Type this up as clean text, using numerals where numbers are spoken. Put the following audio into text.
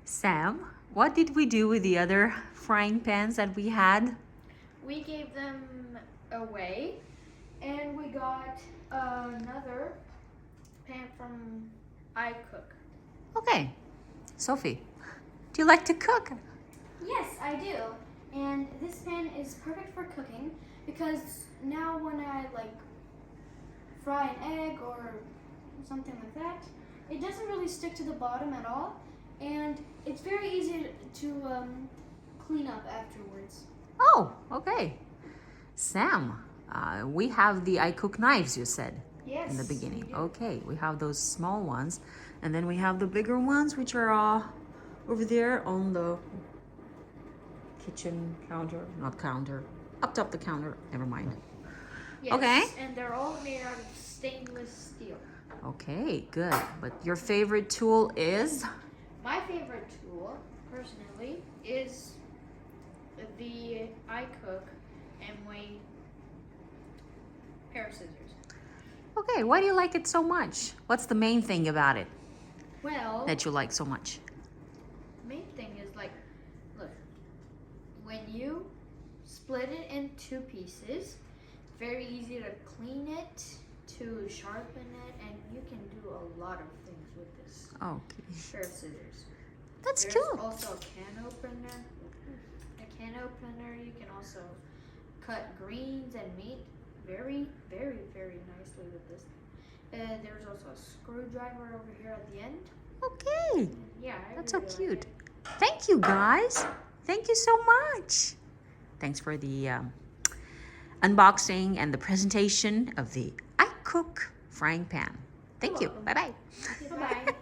Sam, what did we do with the other frying pans that we had? We gave them away, and we got another pan from iCook. Okay, Sophie, do you like to cook? Yes, I do. And this pan is perfect for cooking because now when I fry an egg or something like that, it doesn't really stick to the bottom at all, and it's very easy to clean up afterwards. Oh, okay. Sam, we have the iCook knives, you said. Yes, in the beginning. we do. Okay, we have those small ones, and then we have the bigger ones, which are over there on the kitchen counter, not counter, up top the counter. Never mind. Yes, Okay. and they're all made out of stainless steel. Okay, good. But your favorite tool is? My favorite tool, personally, is the iCook Amway pair of scissors. Okay, why do you like it so much? What's the main thing about it Well, that you like so much? the main thing is look, when you split it in two pieces, very easy to clean it, to sharpen it, and you can do a lot of things with this Okay, pair of scissors. that's There's cool. also a can opener. You can also cut greens and meat very, very, very nicely with this. There's also a screwdriver over here at the end. Okay, Yeah, that's so really like cute. it. Thank you, guys. Thank you so much. Thanks for the unboxing and the presentation of the iCook frying pan. Thank you. welcome. Bye-bye. Bye-bye.